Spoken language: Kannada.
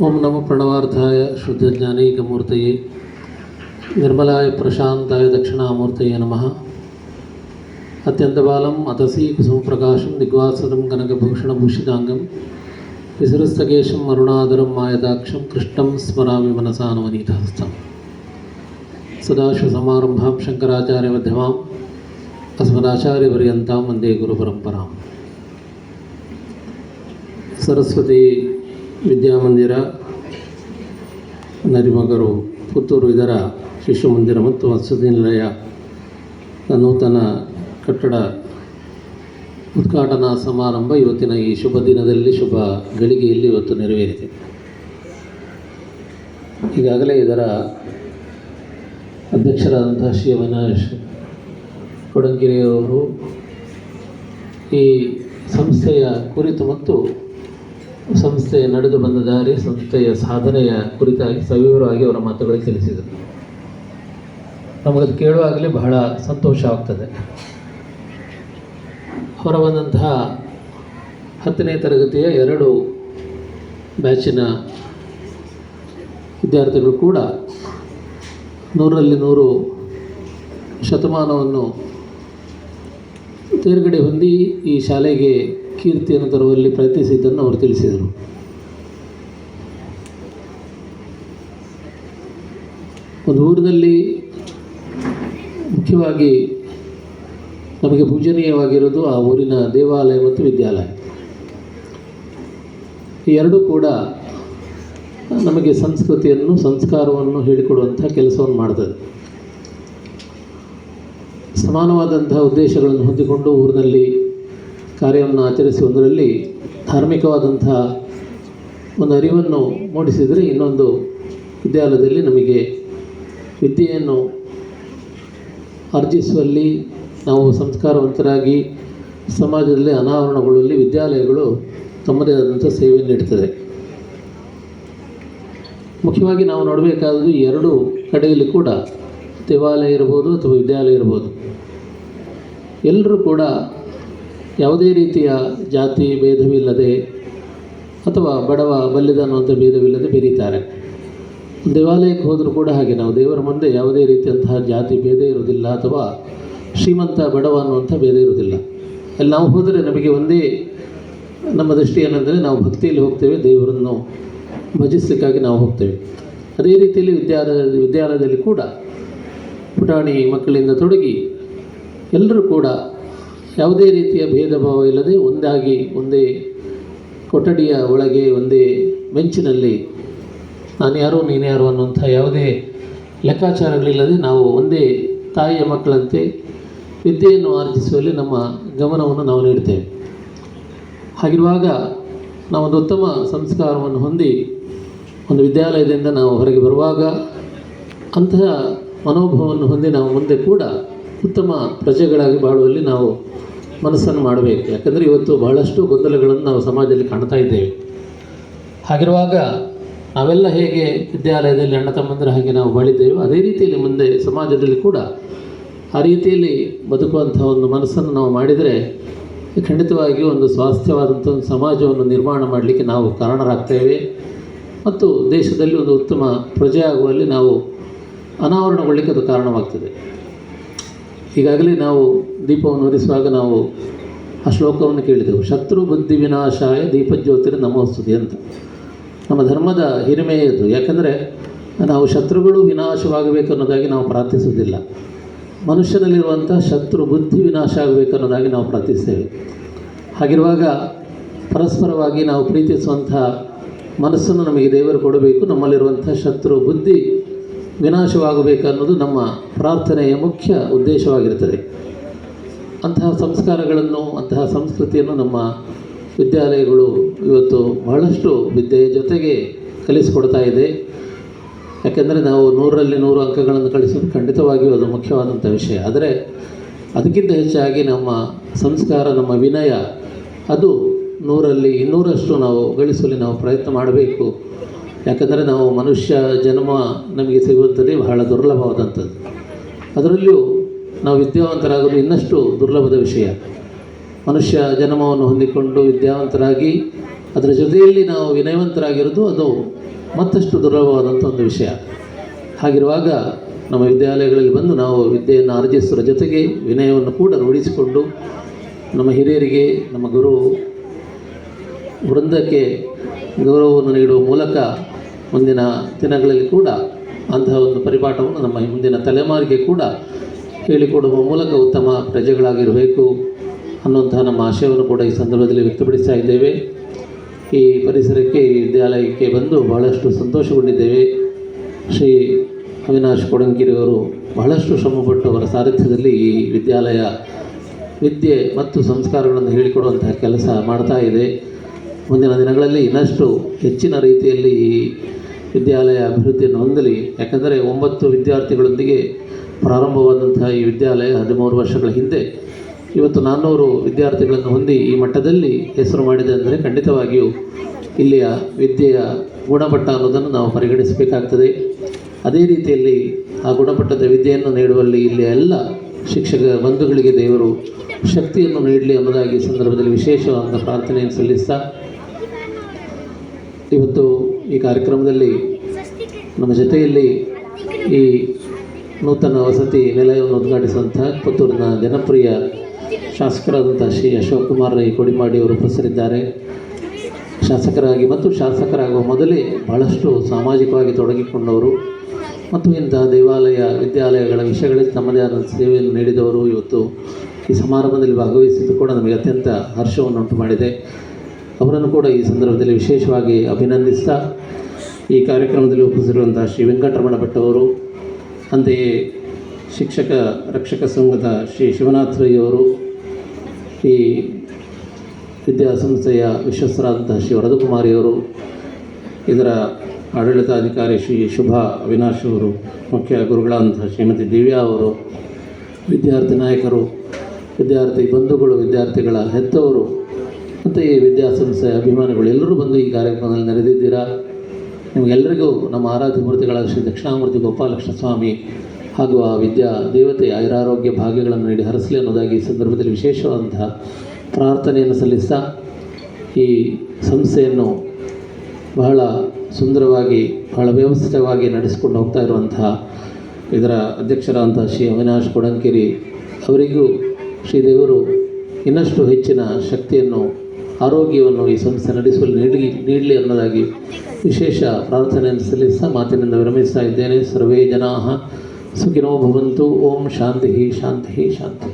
ಓಂ ನಮೋ ಪ್ರಣವಾರ್ಥಾಯ ಶುದ್ಧಜ್ಞಾನೈಕಮೂರ್ತಯೇ ನಿರ್ಮಲಾಯ ಪ್ರಶಾಂತಾಯ ದಕ್ಷಿಣಾಮೂರ್ತಯೇ ನಮಃ. ಅತ್ಯಂತಬಾಲಂ ಅತಸೀ ಕುಸುಮಪ್ರಕಾಶಂ ದಿಗ್ವಾಸದಂ ಕನಕಭೂಷಣಭೂಷಿತಾಂಗಂ ವಿಸೃಸ್ತಕೇಶಂ ಅರುಣಾದರಂ ಮಾಯದಾಕ್ಷಂ ಕೃಷ್ಣಂ ಸ್ಮರಾಮಿ ಮನಸಾನವನೀತಹಸ್ತಂ. ಸದಾಶಿವಸಮಾರಂಭಾಂ ಶಂಕರಾಚಾರ್ಯಮಧ್ಯಮಾಂ ಅಸ್ಮದಾಚಾರ್ಯಪರ್ಯಂತಾಂ ವಂದೇ ಗುರುಪರಂಪರಾಂ. ಸರಸ್ವತಿ ವಿದ್ಯಾಮಂದಿರ ನರಿಮಗರು ಪುತ್ತೂರು ಇದರ ಶಿಶು ಮಂದಿರ ಮತ್ತು ವಸತಿ ನಿಲಯ ನೂತನ ಕಟ್ಟಡ ಉದ್ಘಾಟನಾ ಸಮಾರಂಭ ಇವತ್ತಿನ ಈ ಶುಭ ದಿನದಲ್ಲಿ ಶುಭ ಗಳಿಗೆಯಲ್ಲಿ ಇವತ್ತು ನೆರವೇರಿದೆ. ಈಗಾಗಲೇ ಇದರ ಅಧ್ಯಕ್ಷರಾದಂತಹ ಶ್ರೀ ಅವಿನಾಶ್ ಕೊಡಂಗೆರೆಯವರು ಈ ಸಂಸ್ಥೆಯ ಕುರಿತು ಮತ್ತು ಸಂಸ್ಥೆಯ ನಡೆದು ಬಂದ ದಾರಿ, ಸಂಸ್ಥೆಯ ಸಾಧನೆಯ ಕುರಿತಾಗಿ ಸವಿವರವಾಗಿ ಅವರ ಮಾತುಗಳಿಗೆ ತಿಳಿಸಿದರು. ನಮಗದು ಕೇಳುವಾಗಲೇ ಬಹಳ ಸಂತೋಷ ಆಗ್ತದೆ. ಹೊರಬಂದಂತಹ 10ನೇ ತರಗತಿಯ 2 ಬ್ಯಾಚಿನ ವಿದ್ಯಾರ್ಥಿಗಳು ಕೂಡ 100ರಲ್ಲಿ 100 ಶತಮಾನವನ್ನು ತೇರ್ಗಡೆ ಹೊಂದಿ ಈ ಶಾಲೆಗೆ ಕೀರ್ತಿಯನ್ನು ತರುವಲ್ಲಿ ಪ್ರಯತ್ನಿಸಿದ್ದನ್ನು ಅವರು ತಿಳಿಸಿದರು. ಒಂದು ಊರಿನಲ್ಲಿ ಮುಖ್ಯವಾಗಿ ನಮಗೆ ಪೂಜನೀಯವಾಗಿರೋದು ಆ ಊರಿನ ದೇವಾಲಯ ಮತ್ತು ವಿದ್ಯಾಲಯ. ಈ ಎರಡೂ ಕೂಡ ನಮಗೆ ಸಂಸ್ಕೃತಿಯನ್ನು, ಸಂಸ್ಕಾರವನ್ನು ಹೇಳಿಕೊಡುವಂಥ ಕೆಲಸವನ್ನು ಮಾಡ್ತದೆ. ಸಮಾನವಾದಂತಹ ಉದ್ದೇಶಗಳನ್ನು ಹೊಂದಿಕೊಂಡು ಊರಿನಲ್ಲಿ ಕಾರ್ಯವನ್ನು ಆಚರಿಸುವುದರಲ್ಲಿ ಧಾರ್ಮಿಕವಾದಂಥ ಒಂದು ಅರಿವನ್ನು ಮೂಡಿಸಿದರೆ ಇನ್ನೊಂದು ವಿದ್ಯಾಲಯದಲ್ಲಿ ನಮಗೆ ವಿದ್ಯೆಯನ್ನು ಅರ್ಜಿಸುವಲ್ಲಿ, ನಾವು ಸಂಸ್ಕಾರವಂತರಾಗಿ ಸಮಾಜದಲ್ಲಿ ಅನಾವರಣಗೊಳ್ಳುವಲ್ಲಿ ವಿದ್ಯಾಲಯಗಳು ತಮ್ಮದೇ ಆದಂಥ ಸೇವೆಯನ್ನು ನೀಡ್ತದೆ. ಮುಖ್ಯವಾಗಿ ನಾವು ನೋಡಬೇಕಾದದ್ದು 2 ಕಡೆಯಲ್ಲಿ ಕೂಡ, ದೇವಾಲಯ ಇರ್ಬೋದು ಅಥವಾ ವಿದ್ಯಾಲಯ ಇರ್ಬೋದು, ಎಲ್ಲರೂ ಕೂಡ ಯಾವುದೇ ರೀತಿಯ ಜಾತಿ ಭೇದವಿಲ್ಲದೆ ಅಥವಾ ಬಡವ ಬಲ್ಲಿದ ಅನ್ನುವಂಥ ಭೇದವಿಲ್ಲದೆ ಬೆರೀತಾರೆ. ದೇವಾಲಯಕ್ಕೆ ಹೋದರೂ ಕೂಡ ಹಾಗೆ, ನಾವು ದೇವರ ಮುಂದೆ ಯಾವುದೇ ರೀತಿಯಂತಹ ಜಾತಿ ಭೇದ ಇರುವುದಿಲ್ಲ ಅಥವಾ ಶ್ರೀಮಂತ ಬಡವ ಅನ್ನುವಂಥ ಭೇದ ಇರುವುದಿಲ್ಲ. ಅಲ್ಲಿ ನಾವು ಹೋದರೆ ನಮಗೆ ಒಂದೇ ನಮ್ಮ ದೃಷ್ಟಿ ಏನಂದರೆ ನಾವು ಭಕ್ತಿಯಲ್ಲಿ ಹೋಗ್ತೇವೆ, ದೇವರನ್ನು ಭಜಿಸಲಿಕ್ಕಾಗಿ ನಾವು ಹೋಗ್ತೇವೆ. ಅದೇ ರೀತಿಯಲ್ಲಿ ವಿದ್ಯಾಲಯದಲ್ಲಿ ಕೂಡ ಪುಟಾಣಿ ಮಕ್ಕಳಿಂದ ತೊಡಗಿ ಎಲ್ಲರೂ ಕೂಡ ಯಾವುದೇ ರೀತಿಯ ಭೇದ ಭಾವ ಇಲ್ಲದೆ ಒಂದಾಗಿ ಒಂದೇ ಕೊಠಡಿಯ ಒಳಗೆ ಒಂದೇ ಬೆಂಚಿನಲ್ಲಿ ನಾನು ಯಾರು ನೀನು ಯಾರು ಅನ್ನುವಂಥ ಯಾವುದೇ ಲೆಕ್ಕಾಚಾರಗಳಿಲ್ಲದೆ ನಾವು ಒಂದೇ ತಾಯಿಯ ಮಕ್ಕಳಂತೆ ವಿದ್ಯೆಯನ್ನು ಆರ್ಜಿಸುವಲ್ಲಿ ನಮ್ಮ ಗಮನವನ್ನು ನಾವು ನೀಡ್ತೇವೆ. ಹಾಗಿರುವಾಗ ನಾವೊಂದು ಉತ್ತಮ ಸಂಸ್ಕಾರವನ್ನು ಹೊಂದಿ ಒಂದು ವಿದ್ಯಾಲಯದಿಂದ ನಾವು ಹೊರಗೆ ಬರುವಾಗ ಅಂತಹ ಮನೋಭಾವವನ್ನು ಹೊಂದಿ ನಾವು ಮುಂದೆ ಕೂಡ ಉತ್ತಮ ಪ್ರಜೆಗಳಾಗಿ ಬಾಳುವಲ್ಲಿ ನಾವು ಮನಸ್ಸನ್ನು ಮಾಡಬೇಕು. ಯಾಕಂದರೆ ಇವತ್ತು ಬಹಳಷ್ಟು ಗೊಂದಲಗಳನ್ನು ನಾವು ಸಮಾಜದಲ್ಲಿ ಕಾಣ್ತಾ ಇದ್ದೇವೆ. ಹಾಗಿರುವಾಗ ನಾವೆಲ್ಲ ಹೇಗೆ ವಿದ್ಯಾಲಯದಲ್ಲಿ ಅಣ್ಣ ತಮ್ಮಂದಿರ ಹಾಗೆ ನಾವು ಬಾಳಿದ್ದೇವೆ, ಅದೇ ರೀತಿಯಲ್ಲಿ ಮುಂದೆ ಸಮಾಜದಲ್ಲಿ ಕೂಡ ಆ ರೀತಿಯಲ್ಲಿ ಬದುಕುವಂಥ ಒಂದು ಮನಸ್ಸನ್ನು ನಾವು ಮಾಡಿದರೆ ಖಂಡಿತವಾಗಿಯೂ ಒಂದು ಸ್ವಾಸ್ಥ್ಯವಾದಂಥ ಒಂದು ಸಮಾಜವನ್ನು ನಿರ್ಮಾಣ ಮಾಡಲಿಕ್ಕೆ ನಾವು ಕಾರಣರಾಗ್ತೇವೆ ಮತ್ತು ದೇಶದಲ್ಲಿ ಒಂದು ಉತ್ತಮ ಪ್ರಜೆ ಆಗುವಲ್ಲಿ ನಾವು ಅನಾವರಣಗೊಳ್ಳಲಿಕ್ಕೆ ಅದು ಕಾರಣವಾಗ್ತದೆ. ಈಗಾಗಲೇ ನಾವು ದೀಪವನ್ನು ಉರಿಸುವಾಗ ನಾವು ಆ ಶ್ಲೋಕವನ್ನು ಕೇಳಿದೆವು, ಶತ್ರು ಬುದ್ಧಿ ವಿನಾಶಾಯ ದೀಪಜ್ಯೋತಿರ ನಮೋಸ್ತುತಿ ಅಂತ. ನಮ್ಮ ಧರ್ಮದ ಹಿರಿಮೆಯದು. ಯಾಕಂದರೆ ನಾವು ಶತ್ರುಗಳು ವಿನಾಶವಾಗಬೇಕು ಅನ್ನೋದಾಗಿ ನಾವು ಪ್ರಾರ್ಥಿಸುವುದಿಲ್ಲ, ಮನುಷ್ಯನಲ್ಲಿರುವಂಥ ಶತ್ರು ಬುದ್ಧಿ ವಿನಾಶ ಆಗಬೇಕು ಅನ್ನೋದಾಗಿ ನಾವು ಪ್ರಾರ್ಥಿಸ್ತೇವೆ. ಹಾಗಿರುವಾಗ ಪರಸ್ಪರವಾಗಿ ನಾವು ಪ್ರೀತಿಸುವಂಥ ಮನಸ್ಸನ್ನು ನಮಗೆ ದೇವರು ಕೊಡಬೇಕು. ನಮ್ಮಲ್ಲಿರುವಂಥ ಶತ್ರು ಬುದ್ಧಿ ವಿನಾಶವಾಗಬೇಕು ಅನ್ನೋದು ನಮ್ಮ ಪ್ರಾರ್ಥನೆಯ ಮುಖ್ಯ ಉದ್ದೇಶವಾಗಿರ್ತದೆ. ಅಂತಹ ಸಂಸ್ಕಾರಗಳನ್ನು, ಅಂತಹ ಸಂಸ್ಕೃತಿಯನ್ನು ನಮ್ಮ ವಿದ್ಯಾಲಯಗಳು ಇವತ್ತು ಬಹಳಷ್ಟು ವಿದ್ಯೆಯ ಜೊತೆಗೆ ಕಲಿಸಿಕೊಡ್ತಾ ಇದೆ. ಯಾಕೆಂದರೆ ನಾವು 100ರಲ್ಲಿ 100 ಅಂಕಗಳನ್ನು ಕಳಿಸೋದು ಖಂಡಿತವಾಗಿಯೂ ಅದು ಮುಖ್ಯವಾದಂಥ ವಿಷಯ. ಆದರೆ ಅದಕ್ಕಿಂತ ಹೆಚ್ಚಾಗಿ ನಮ್ಮ ಸಂಸ್ಕಾರ, ನಮ್ಮ ವಿನಯ, ಅದು 100ರಲ್ಲಿ 200ರಷ್ಟು ನಾವು ಗಳಿಸುವಲ್ಲಿ ನಾವು ಪ್ರಯತ್ನ ಮಾಡಬೇಕು. ಯಾಕಂದರೆ ನಾವು ಮನುಷ್ಯ ಜನ್ಮ ನಮಗೆ ಸಿಗುವಂಥದ್ದೇ ಬಹಳ ದುರ್ಲಭವಾದಂಥದ್ದು. ಅದರಲ್ಲಿಯೂ ನಾವು ವಿದ್ಯಾವಂತರಾಗೋದು ಇನ್ನಷ್ಟು ದುರ್ಲಭದ ವಿಷಯ. ಮನುಷ್ಯ ಜನ್ಮವನ್ನು ಹೊಂದಿಕೊಂಡು ವಿದ್ಯಾವಂತರಾಗಿ ಅದರ ಜೊತೆಯಲ್ಲಿ ನಾವು ವಿನಯವಂತರಾಗಿರೋದು ಅದು ಮತ್ತಷ್ಟು ದುರ್ಲಭವಾದಂಥ ಒಂದು ವಿಷಯ. ಹಾಗಿರುವಾಗ ನಮ್ಮ ವಿದ್ಯಾಲಯಗಳಲ್ಲಿ ಬಂದು ನಾವು ವಿದ್ಯೆಯನ್ನು ಆರ್ಜಿಸುವ ಜೊತೆಗೆ ವಿನಯವನ್ನು ಕೂಡ ರೂಢಿಸಿಕೊಂಡು ನಮ್ಮ ಹಿರಿಯರಿಗೆ, ನಮ್ಮ ಗುರು ವೃಂದಕ್ಕೆ ಗೌರವವನ್ನು ನೀಡುವ ಮೂಲಕ ಮುಂದಿನ ದಿನಗಳಲ್ಲಿ ಕೂಡ ಅಂತಹ ಒಂದು ಪರಿಪಾಠವನ್ನು ನಮ್ಮ ಮುಂದಿನ ತಲೆಮಾರಿಗೆ ಕೂಡ ಹೇಳಿಕೊಡುವ ಮೂಲಕ ಉತ್ತಮ ಪ್ರಜೆಗಳಾಗಿರಬೇಕು ಅನ್ನುವಂತಹ ನಮ್ಮ ಆಶಯವನ್ನು ಕೂಡ ಈ ಸಂದರ್ಭದಲ್ಲಿ ವ್ಯಕ್ತಪಡಿಸ್ತಾ ಇದ್ದೇವೆ. ಈ ಪರಿಸರಕ್ಕೆ, ಈ ವಿದ್ಯಾಲಯಕ್ಕೆ ಬಂದು ಬಹಳಷ್ಟು ಸಂತೋಷಗೊಂಡಿದ್ದೇವೆ. ಶ್ರೀ ಅವಿನಾಶ್ ಕೊಡಂಗಿರಿಯವರು ಬಹಳಷ್ಟು ಶ್ರಮಪಟ್ಟು ಅವರ ಸಾರಥ್ಯದಲ್ಲಿ ಈ ವಿದ್ಯಾಲಯ ವಿದ್ಯೆ ಮತ್ತು ಸಂಸ್ಕಾರಗಳನ್ನು ಹೇಳಿಕೊಡುವಂತಹ ಕೆಲಸ ಮಾಡ್ತಾ ಇದೆ. ಮುಂದಿನ ದಿನಗಳಲ್ಲಿ ಇನ್ನಷ್ಟು ಹೆಚ್ಚಿನ ರೀತಿಯಲ್ಲಿ ಈ ವಿದ್ಯಾಲಯ ಅಭಿವೃದ್ಧಿಯನ್ನು ಹೊಂದಲಿ. ಯಾಕಂದರೆ 9 ವಿದ್ಯಾರ್ಥಿಗಳೊಂದಿಗೆ ಪ್ರಾರಂಭವಾದಂತಹ ಈ ವಿದ್ಯಾಲಯ 13 ವರ್ಷಗಳ ಹಿಂದೆ ಇವತ್ತು 400 ವಿದ್ಯಾರ್ಥಿಗಳನ್ನು ಹೊಂದಿ ಈ ಮಟ್ಟದಲ್ಲಿ ಹೆಸರು ಮಾಡಿದೆ ಅಂದರೆ ಖಂಡಿತವಾಗಿಯೂ ಇಲ್ಲಿಯ ವಿದ್ಯೆಯ ಗುಣಮಟ್ಟ ಅನ್ನೋದನ್ನು ನಾವು ಪರಿಗಣಿಸಬೇಕಾಗ್ತದೆ. ಅದೇ ರೀತಿಯಲ್ಲಿ ಆ ಗುಣಮಟ್ಟದ ವಿದ್ಯೆಯನ್ನು ನೀಡುವಲ್ಲಿ ಇಲ್ಲಿಯ ಎಲ್ಲ ಶಿಕ್ಷಕ ಬಂಧುಗಳಿಗೆ ದೇವರು ಶಕ್ತಿಯನ್ನು ನೀಡಲಿ ಅನ್ನೋದಾಗಿ ಈ ಸಂದರ್ಭದಲ್ಲಿ ವಿಶೇಷವಾದ ಪ್ರಾರ್ಥನೆಯನ್ನು ಸಲ್ಲಿಸ್ತಾ, ಇವತ್ತು ಈ ಕಾರ್ಯಕ್ರಮದಲ್ಲಿ ನಮ್ಮ ಜೊತೆಯಲ್ಲಿ ಈ ನೂತನ ವಸತಿ ನಿಲಯವನ್ನು ಉದ್ಘಾಟಿಸುವಂತಹ ಪುತ್ತೂರಿನ ಜನಪ್ರಿಯ ಶಾಸಕರಾದಂಥ ಶ್ರೀ ಅಶೋಕ್ ಕುಮಾರ್ ರೈ ಕೊಡಿಮಾಡಿ ಅವರು ಉಪಸ್ಥಿತರಿದ್ದಾರೆ. ಶಾಸಕರಾಗಿ ಮತ್ತು ಶಾಸಕರಾಗುವ ಮೊದಲೇ ಬಹಳಷ್ಟು ಸಾಮಾಜಿಕವಾಗಿ ತೊಡಗಿಕೊಂಡವರು ಮತ್ತು ಇಂತಹ ದೇವಾಲಯ ವಿದ್ಯಾಲಯಗಳ ವಿಷಯಗಳಲ್ಲಿ ತಮ್ಮದೇ ಆದ ಸೇವೆಯನ್ನು ನೀಡಿದವರು ಇವತ್ತು ಈ ಸಮಾರಂಭದಲ್ಲಿ ಭಾಗವಹಿಸಿದ್ದು ಕೂಡ ನಮಗೆ ಅತ್ಯಂತ ಹರ್ಷವನ್ನುಂಟು ಮಾಡಿದೆ. ಅವರನ್ನು ಕೂಡ ಈ ಸಂದರ್ಭದಲ್ಲಿ ವಿಶೇಷವಾಗಿ ಅಭಿನಂದಿಸ್ತಾ, ಈ ಕಾರ್ಯಕ್ರಮದಲ್ಲಿ ಉಪಸ್ಥಿತಿರುವಂಥ ಶ್ರೀ ವೆಂಕಟರಮಣ ಭಟ್ ಅವರು, ಅಂತೆಯೇ ಶಿಕ್ಷಕ ರಕ್ಷಕ ಸಂಘದ ಶ್ರೀ ಶಿವನಾಥ್ ರೈ ಅವರು, ಈ ವಿದ್ಯಾಸಂಸ್ಥೆಯ ವಿಶ್ವಸ್ತರಾದಂತಹ ಶ್ರೀ ವರದಕುಮಾರಿಯವರು, ಇದರ ಆಡಳಿತಾಧಿಕಾರಿ ಶ್ರೀ ಶುಭಾ ಅವಿನಾಶ್ ಅವರು, ಮುಖ್ಯ ಗುರುಗಳಾದಂತಹ ಶ್ರೀಮತಿ ದಿವ್ಯಾ ಅವರು, ವಿದ್ಯಾರ್ಥಿ ನಾಯಕರು, ವಿದ್ಯಾರ್ಥಿ ಬಂಧುಗಳು, ವಿದ್ಯಾರ್ಥಿಗಳ ಹೆತ್ತವರು ಮತ್ತು ಈ ವಿದ್ಯಾಸಂಸ್ಥೆಯ ಅಭಿಮಾನಿಗಳು ಎಲ್ಲರೂ ಬಂದು ಈ ಕಾರ್ಯಕ್ರಮದಲ್ಲಿ ನೆರೆದಿದ್ದೀರಾ. ನಿಮಗೆಲ್ಲರಿಗೂ ನಮ್ಮ ಆರಾಧ್ಯ ಮೂರ್ತಿಗಳಾದ ಶ್ರೀ ದಕ್ಷಿಣಾಮೂರ್ತಿ ಗೋಪಾಲಕೃಷ್ಣ ಸ್ವಾಮಿ ಹಾಗೂ ಆ ವಿದ್ಯಾ ದೇವತೆ ಆಯುರಾರೋಗ್ಯ ಭಾಗ್ಯಗಳನ್ನು ನೀಡಿ ಹರಸಲಿ ಅನ್ನೋದಾಗಿ ಈ ಸಂದರ್ಭದಲ್ಲಿ ವಿಶೇಷವಾದಂತಹ ಪ್ರಾರ್ಥನೆಯನ್ನು ಸಲ್ಲಿಸ್ತಾ, ಈ ಸಂಸ್ಥೆಯನ್ನು ಬಹಳ ಸುಂದರವಾಗಿ, ಬಹಳ ವ್ಯವಸ್ಥಿತವಾಗಿ ನಡೆಸಿಕೊಂಡು ಹೋಗ್ತಾ ಇರುವಂತಹ ಇದರ ಅಧ್ಯಕ್ಷರಾದಂತಹ ಶ್ರೀ ಅವಿನಾಶ್ ಕೊಡಂಕಿರಿ ಅವರಿಗೂ ಶ್ರೀದೇವರು ಇನ್ನಷ್ಟು ಹೆಚ್ಚಿನ ಶಕ್ತಿಯನ್ನು, ಆರೋಗ್ಯವನ್ನು ಈ ಸಂಸ್ಥೆ ನಡೆಸುವಲ್ಲಿ ನೀಡಲಿ ಅನ್ನೋದಾಗಿ ವಿಶೇಷ ಪ್ರಾರ್ಥನೆಯನ್ನು ಸಲ್ಲಿಸ್ತಾ ಮಾತಿನಿಂದ ವಿರಮಿಸ್ತಾ ಇದ್ದೇನೆ. ಸರ್ವೇ ಜನಾಃ ಸುಖಿನೋ ಭವಂತು. ಓಂ ಶಾಂತಿ ಶಾಂತಿ ಶಾಂತಿ.